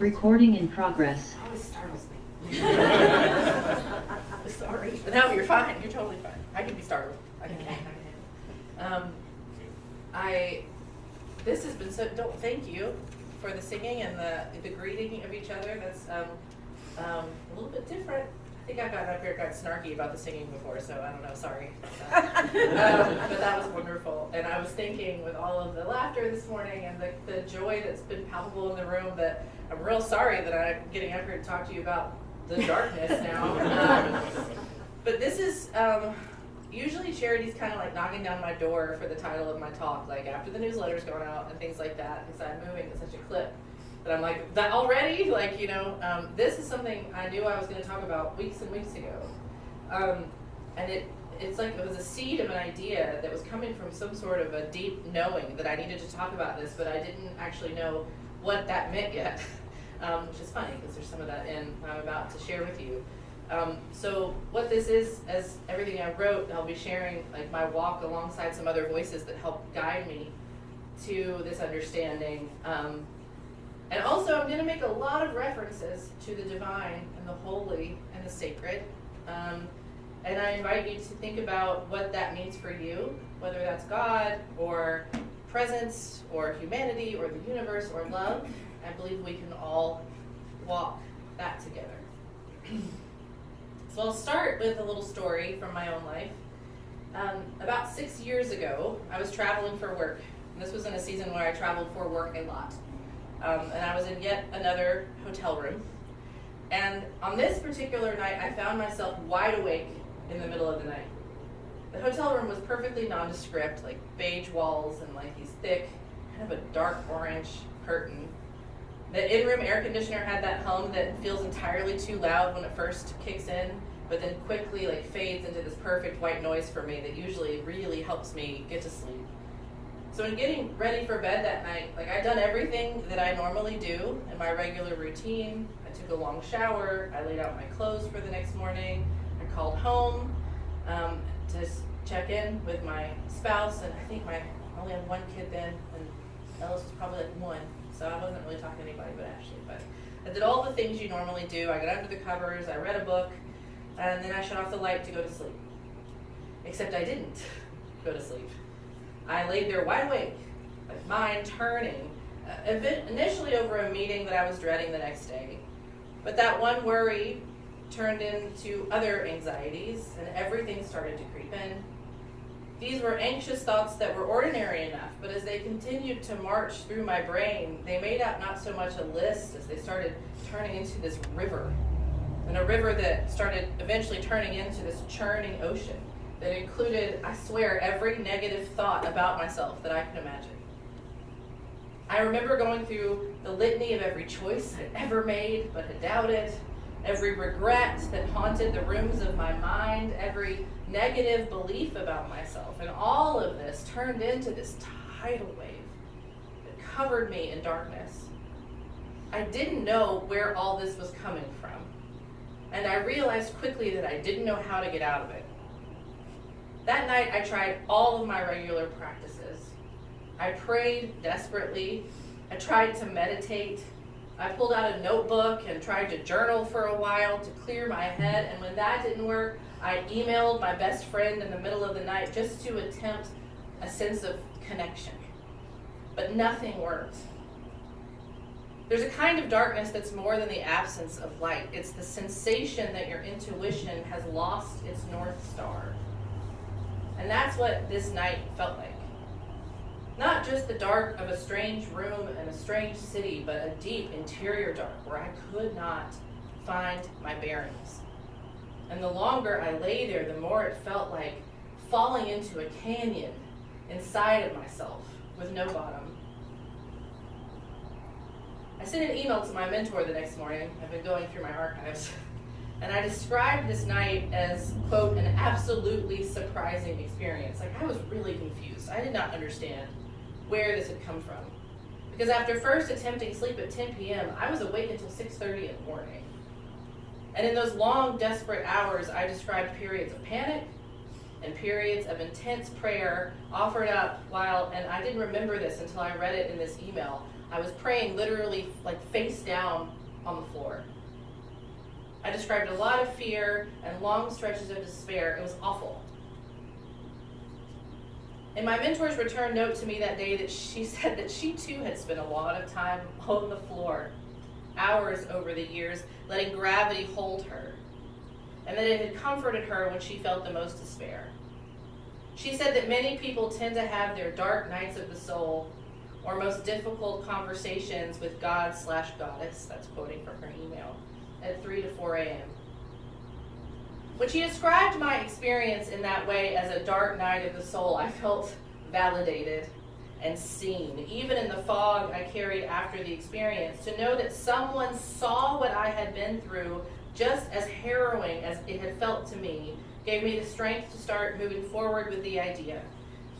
Recording in progress. It always startles me. Sorry. No, you're fine. You're totally fine. I can be startled. This has been so. Thank you for the singing and the greeting of each other. That's a little bit different. I think I've gotten up here and got snarky about the singing before, so I don't know. Sorry about that. But that was wonderful. And I was thinking, with all of the laughter this morning and the joy that's been palpable in the room, that I'm real sorry that I'm getting up here to talk to you about the darkness now. But this is. Usually Charity's kind of like knocking down my door for the title of my talk, like after the newsletter's going out and things like that, because I'm moving at such a clip that I'm like, that already? Like, this is something I knew I was going to talk about weeks and weeks ago. And it's like it was a seed of an idea that was coming from some sort of a deep knowing that I needed to talk about this, but I didn't actually know what that meant yet, which is funny because there's some of that in what I'm about to share with you. So what this is, as everything I wrote, I'll be sharing like my walk alongside some other voices that help guide me to this understanding. And also I'm going to make a lot of references to the divine and the holy and the sacred. And I invite you to think about what that means for you, whether that's God or presence or humanity or the universe or love. I believe we can all walk that together. So I'll start with a little story from my own life. About 6 years ago, I was traveling for work. And this was in a season where I traveled for work a lot. And I was in yet another hotel room. And on this particular night, I found myself wide awake in the middle of the night. The hotel room was perfectly nondescript, like beige walls and like these thick, kind of a dark orange curtain. The in-room air conditioner had that hum that feels entirely too loud when it first kicks in, but then quickly like fades into this perfect white noise for me that usually really helps me get to sleep. So in getting ready for bed that night, like I'd done everything that I normally do in my regular routine. I took a long shower, I laid out my clothes for the next morning, I called home to check in with my spouse, and I think I only had one kid then, and Ellis was probably like one. So I wasn't really talking to anybody but Ashley. But I did all the things you normally do. I got under the covers, I read a book, and then I shut off the light to go to sleep. Except I didn't go to sleep. I laid there wide awake, like mind turning, initially over a meeting that I was dreading the next day. But that one worry turned into other anxieties, and everything started to creep in. These were anxious thoughts that were ordinary enough, but as they continued to march through my brain, they made out not so much a list as they started turning into this river. And a river that started eventually turning into this churning ocean that included, I swear, every negative thought about myself that I could imagine. I remember going through the litany of every choice I'd ever made but had doubted, every regret that haunted the rooms of my mind, every negative belief about myself, and all of this turned into this tidal wave that covered me in darkness. I didn't know where all this was coming from, and I realized quickly that I didn't know how to get out of it. That night, I tried all of my regular practices. I prayed desperately. I tried to meditate. I pulled out a notebook and tried to journal for a while to clear my head, and when that didn't work, I emailed my best friend in the middle of the night just to attempt a sense of connection. But nothing worked. There's a kind of darkness that's more than the absence of light. It's the sensation that your intuition has lost its North Star. And that's what this night felt like. Not just the dark of a strange room and a strange city, but a deep interior dark where I could not find my bearings. And the longer I lay there, the more it felt like falling into a canyon inside of myself with no bottom. I sent an email to my mentor the next morning. I've been going through my archives. And I described this night as, quote, an absolutely surprising experience. Like, I was really confused. I did not understand where this had come from. Because after first attempting sleep at 10 p.m., I was awake until 6:30 in the morning. And in those long, desperate hours, I described periods of panic and periods of intense prayer offered up while, and I didn't remember this until I read it in this email, I was praying literally like face down on the floor. I described a lot of fear and long stretches of despair. It was awful. In my mentor's return note to me that day, that she said that she too had spent a lot of time on the floor, hours over the years, letting gravity hold her, and that it had comforted her when she felt the most despair. She said that many people tend to have their dark nights of the soul or most difficult conversations with God/goddess, that's quoting from her email, at 3 to 4 a.m. When she described my experience in that way as a dark night of the soul, I felt validated and seen, even in the fog I carried after the experience, to know that someone saw what I had been through just as harrowing as it had felt to me, gave me the strength to start moving forward with the idea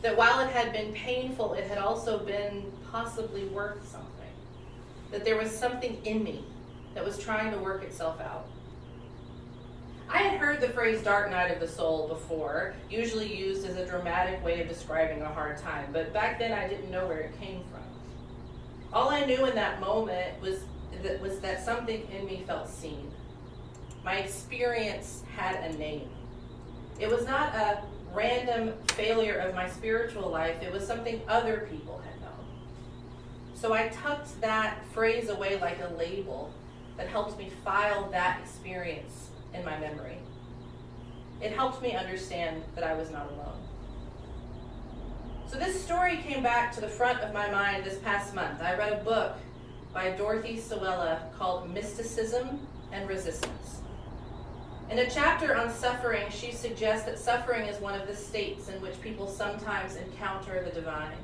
that while it had been painful, it had also been possibly worth something, that there was something in me that was trying to work itself out. I had heard the phrase dark night of the soul before, usually used as a dramatic way of describing a hard time, but back then I didn't know where it came from. All I knew in that moment was that something in me felt seen. My experience had a name. It was not a random failure of my spiritual life, it was something other people had known. So I tucked that phrase away like a label that helped me file that experience in my memory. It helped me understand that I was not alone. So this story came back to the front of my mind this past month. I read a book by Dorothy Sewella called Mysticism and Resistance. In a chapter on suffering, she suggests that suffering is one of the states in which people sometimes encounter the divine.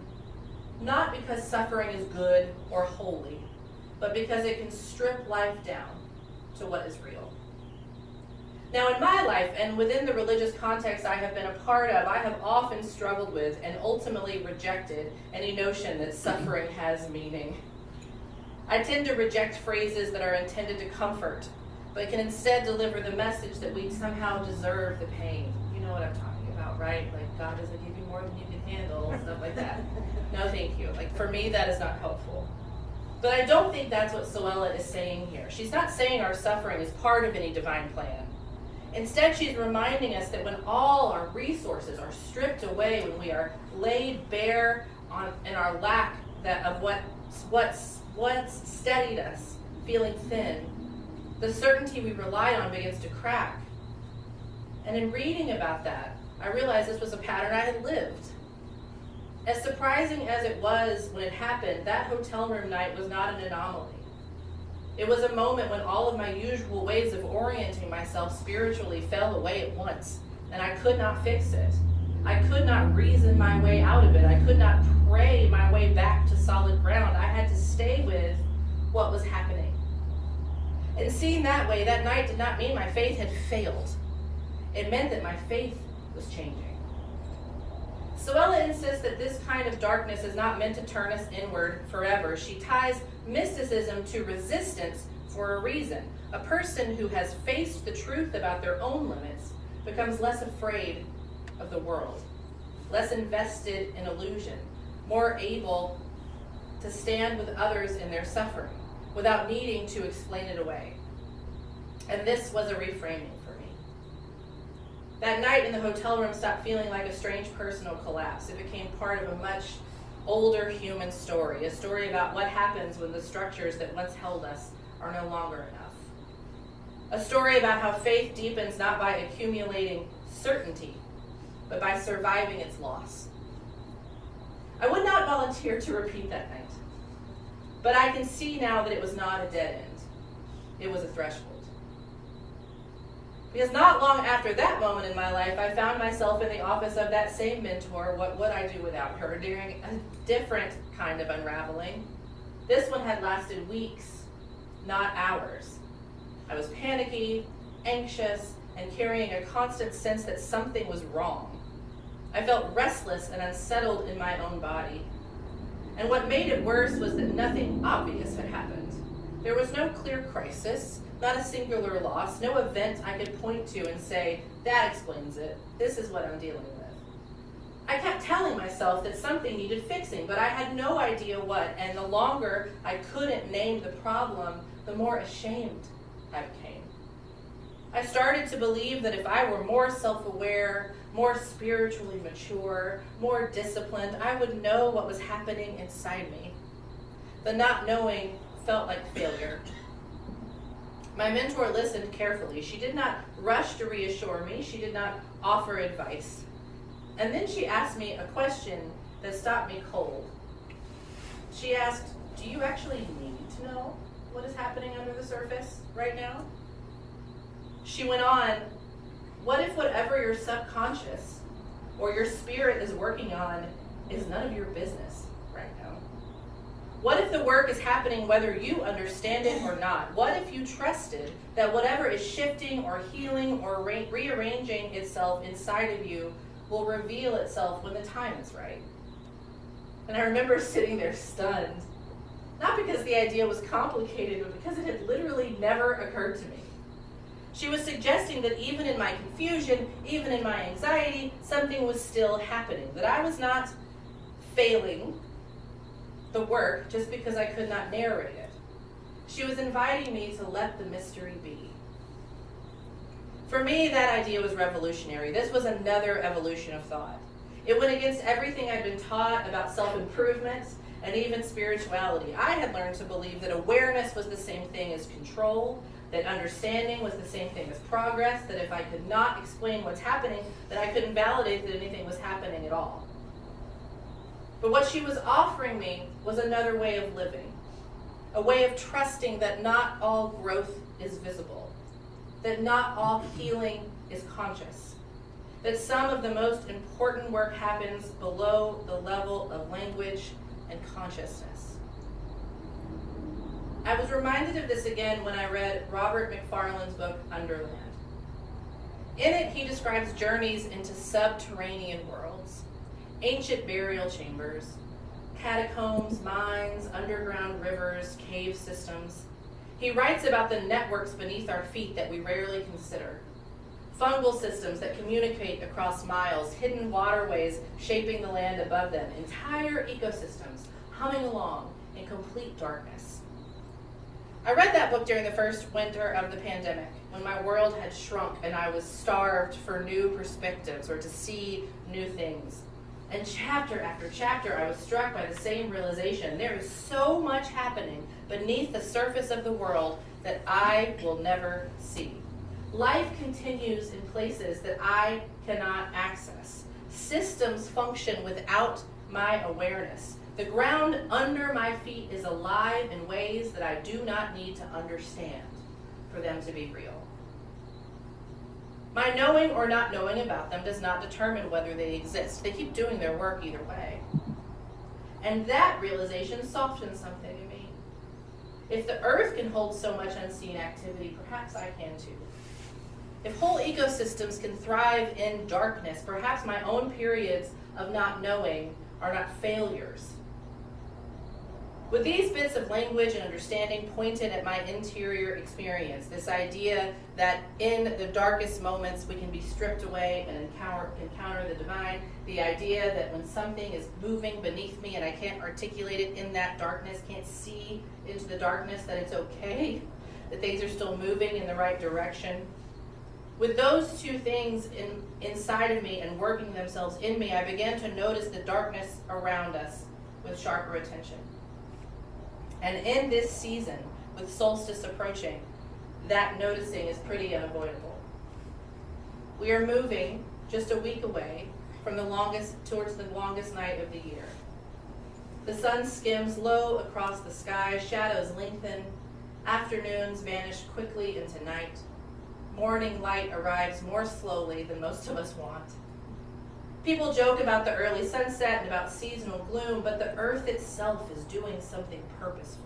Not because suffering is good or holy, but because it can strip life down to what is real. Now, in my life, and within the religious context I have been a part of, I have often struggled with and ultimately rejected any notion that suffering has meaning. I tend to reject phrases that are intended to comfort, but can instead deliver the message that we somehow deserve the pain. You know what I'm talking about, right? Like, God doesn't give you more than you can handle, and stuff like that. No, thank you. Like, for me, that is not helpful. But I don't think that's what Sewella is saying here. She's not saying our suffering is part of any divine plan. Instead, she's reminding us that when all our resources are stripped away, when we are laid bare in our lack of what's steadied us, feeling thin, the certainty we relied on begins to crack. And in reading about that, I realized this was a pattern I had lived. As surprising as it was when it happened, that hotel room night was not an anomaly. It was a moment when all of my usual ways of orienting myself spiritually fell away at once, and I could not fix it. I could not reason my way out of it. I could not pray my way back to solid ground. I had to stay with what was happening. And seen that way, that night did not mean my faith had failed. It meant that my faith was changing. Sewella insists that this kind of darkness is not meant to turn us inward forever. She ties mysticism to resistance for a reason. A person who has faced the truth about their own limits becomes less afraid of the world, less invested in illusion, more able to stand with others in their suffering without needing to explain it away. And this was a reframing for me. That night in the hotel room stopped feeling like a strange personal collapse. It became part of a much older human story, a story about what happens when the structures that once held us are no longer enough. A story about how faith deepens not by accumulating certainty, but by surviving its loss. I would not volunteer to repeat that night, but I can see now that it was not a dead end. It was a threshold. Because not long after that moment in my life, I found myself in the office of that same mentor. What would I do without her? During a different kind of unraveling. This one had lasted weeks, not hours. I was panicky, anxious, and carrying a constant sense that something was wrong. I felt restless and unsettled in my own body. And what made it worse was that nothing obvious had happened. There was no clear crisis, not a singular loss, no event I could point to and say, that explains it. This is what I'm dealing with. I kept telling myself that something needed fixing, but I had no idea what, and the longer I couldn't name the problem, the more ashamed I became. I started to believe that if I were more self-aware, more spiritually mature, more disciplined, I would know what was happening inside me. The not knowing felt like failure. My mentor listened carefully. She did not rush to reassure me. She did not offer advice. And then she asked me a question that stopped me cold. She asked, do you actually need to know what is happening under the surface right now? She went on, what if whatever your subconscious or your spirit is working on is none of your business right now? What if the work is happening whether you understand it or not? What if you trusted that whatever is shifting or healing or rearranging itself inside of you will reveal itself when the time is right? And I remember sitting there stunned, not because the idea was complicated, but because it had literally never occurred to me. She was suggesting that even in my confusion, even in my anxiety, something was still happening, that I was not failing the work just because I could not narrate it. She was inviting me to let the mystery be. For me, that idea was revolutionary. This was another evolution of thought. It went against everything I'd been taught about self-improvement and even spirituality. I had learned to believe that awareness was the same thing as control, that understanding was the same thing as progress, that if I could not explain what's happening, that I couldn't validate that anything was happening at all. But what she was offering me was another way of living, a way of trusting that not all growth is visible, that not all healing is conscious, that some of the most important work happens below the level of language and consciousness. I was reminded of this again when I read Robert McFarlane's book, Underland. In it, he describes journeys into subterranean worlds, ancient burial chambers, catacombs, mines, underground rivers, cave systems. He writes about the networks beneath our feet that we rarely consider. Fungal systems that communicate across miles, hidden waterways shaping the land above them, entire ecosystems humming along in complete darkness. I read that book during the first winter of the pandemic, when my world had shrunk and I was starved for new perspectives or to see new things. And chapter after chapter, I was struck by the same realization. There is so much happening beneath the surface of the world that I will never see. Life continues in places that I cannot access. Systems function without my awareness. The ground under my feet is alive in ways that I do not need to understand for them to be real. My knowing or not knowing about them does not determine whether they exist. They keep doing their work either way. And that realization softens something in me. If the earth can hold so much unseen activity, perhaps I can too. If whole ecosystems can thrive in darkness, perhaps my own periods of not knowing are not failures. With these bits of language and understanding pointed at my interior experience, this idea that in the darkest moments we can be stripped away and encounter the divine, the idea that when something is moving beneath me and I can't articulate it in that darkness, can't see into the darkness, that it's okay, that things are still moving in the right direction. With those two things inside of me and working themselves in me, I began to notice the darkness around us with sharper attention. And in this season, with solstice approaching, that noticing is pretty unavoidable. We are moving just a week away from towards the longest night of the year. The sun skims low across the sky, shadows lengthen, afternoons vanish quickly into night. Morning light arrives more slowly than most of us want. People joke about the early sunset and about seasonal gloom, but the earth itself is doing something purposeful.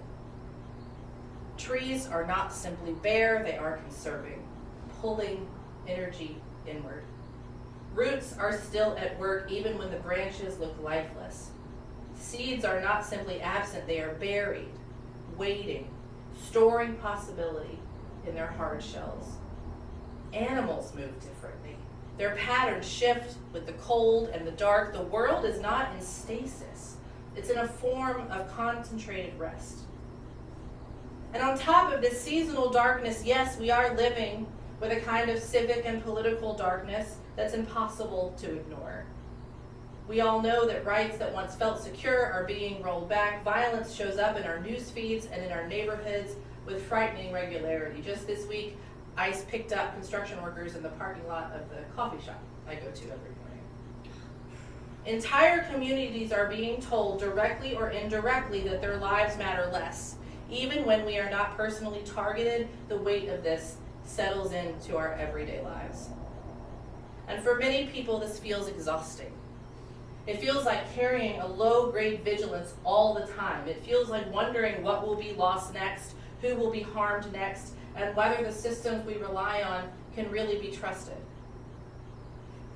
Trees are not simply bare, they are conserving, pulling energy inward. Roots are still at work even when the branches look lifeless. Seeds are not simply absent, they are buried, waiting, storing possibility in their hard shells. Animals move differently. Their patterns shift with the cold and the dark. The world is not in stasis. It's in a form of concentrated rest. And on top of this seasonal darkness, yes, we are living with a kind of civic and political darkness that's impossible to ignore. We all know that rights that once felt secure are being rolled back. Violence shows up in our news feeds and in our neighborhoods with frightening regularity. Just this week, ICE picked up construction workers in the parking lot of the coffee shop I go to every morning. Entire communities are being told directly or indirectly that their lives matter less. Even when we are not personally targeted, the weight of this settles into our everyday lives. And for many people, this feels exhausting. It feels like carrying a low-grade vigilance all the time. It feels like wondering what will be lost next, who will be harmed next, and whether the systems we rely on can really be trusted.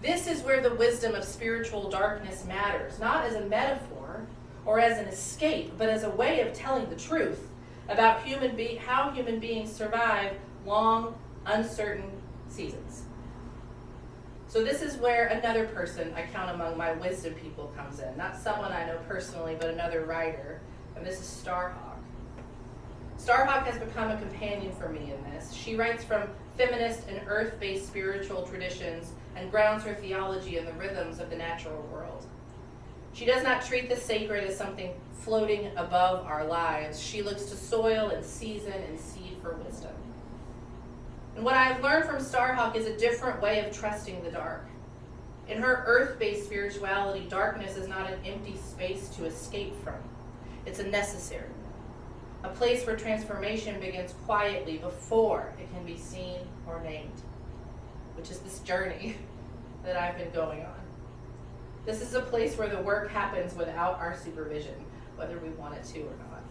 This is where the wisdom of spiritual darkness matters, not as a metaphor or as an escape, but as a way of telling the truth about how human beings survive long, uncertain seasons. So this is where another person I count among my wisdom people comes in. Not someone I know personally, but another writer, and this is Starhawk. Starhawk has become a companion for me in this. She writes from feminist and earth-based spiritual traditions and grounds her theology in the rhythms of the natural world. She does not treat the sacred as something floating above our lives. She looks to soil and season and seed for wisdom. And what I've learned from Starhawk is a different way of trusting the dark. In her earth-based spirituality, darkness is not an empty space to escape from. It's a necessary, a place where transformation begins quietly before it can be seen or named, which is this journey that I've been going on. This is a place where the work happens without our supervision, whether we want it to or not.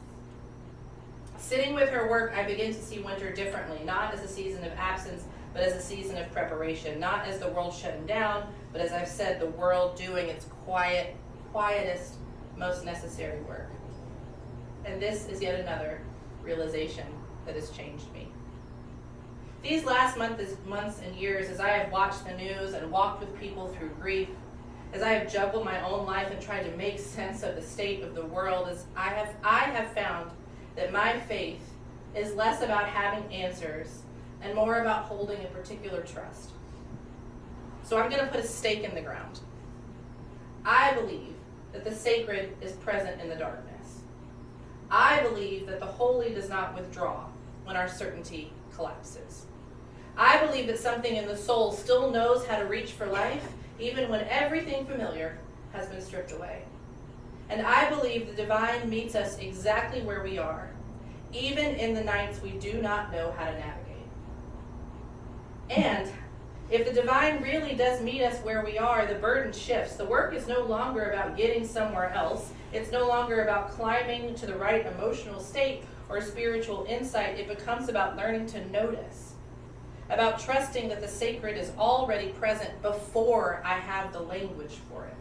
Sitting with her work, I begin to see winter differently, not as a season of absence, but as a season of preparation, not as the world shutting down, but as I've said, the world doing its quietest, most necessary work. And this is yet another realization that has changed me. These last months and years, as I have watched the news and walked with people through grief, as I have juggled my own life and tried to make sense of the state of the world, as I have found that my faith is less about having answers and more about holding a particular trust. So I'm going to put a stake in the ground. I believe that the sacred is present in the darkness. I believe that the holy does not withdraw when our certainty collapses. I believe that something in the soul still knows how to reach for life, even when everything familiar has been stripped away. And I believe the divine meets us exactly where we are, even in the nights we do not know how to navigate. And if the divine really does meet us where we are, the burden shifts. The work is no longer about getting somewhere else. It's no longer about climbing to the right emotional state or spiritual insight. It becomes about learning to notice, about trusting that the sacred is already present before I have the language for it,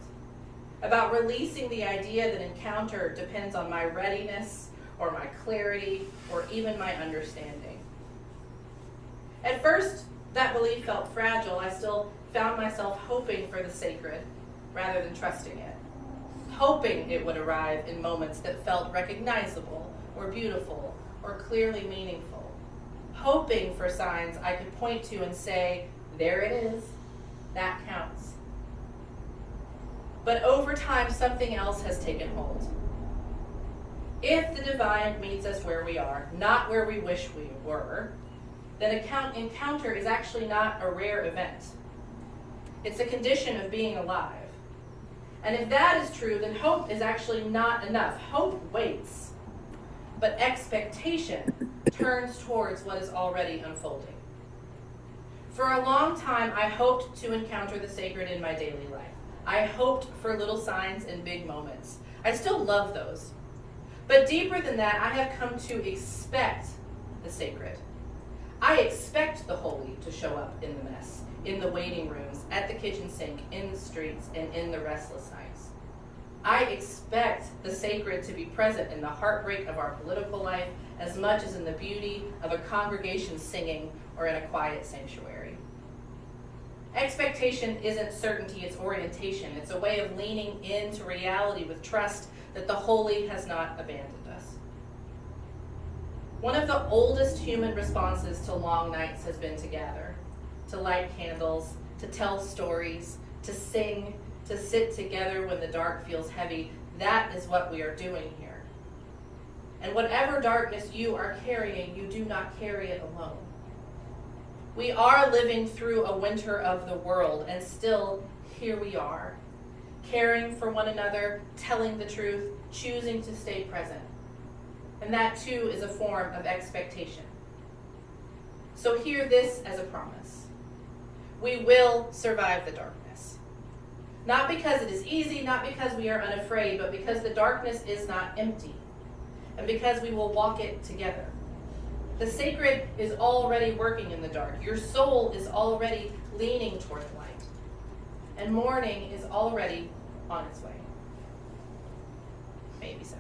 about releasing the idea that encounter depends on my readiness or my clarity or even my understanding. At first, that belief felt fragile. I still found myself hoping for the sacred rather than trusting it, hoping it would arrive in moments that felt recognizable or beautiful or clearly meaningful, hoping for signs I could point to and say, there it is, that counts. But over time, something else has taken hold. If the divine meets us where we are, not where we wish we were, then encounter is actually not a rare event. It's a condition of being alive. And if that is true, then hope is actually not enough. Hope waits, but expectation turns towards what is already unfolding. For a long time, I hoped to encounter the sacred in my daily life. I hoped for little signs and big moments. I still love those. But deeper than that, I have come to expect the sacred. I expect the holy to show up in the mess, in the waiting rooms, at the kitchen sink, in the streets, and in the restless nights. I expect the sacred to be present in the heartbreak of our political life as much as in the beauty of a congregation singing or in a quiet sanctuary. Expectation isn't certainty, it's orientation. It's a way of leaning into reality with trust that the holy has not abandoned us. One of the oldest human responses to long nights has been to gather, to light candles, to tell stories, to sing, to sit together when the dark feels heavy. That is what we are doing here. And whatever darkness you are carrying, you do not carry it alone. We are living through a winter of the world, and still here we are, caring for one another, telling the truth, choosing to stay present. And that too is a form of expectation. So hear this as a promise. We will survive the darkness. Not because it is easy, not because we are unafraid, but because the darkness is not empty, and because we will walk it together. The sacred is already working in the dark. Your soul is already leaning toward light. And morning is already on its way. Maybe so.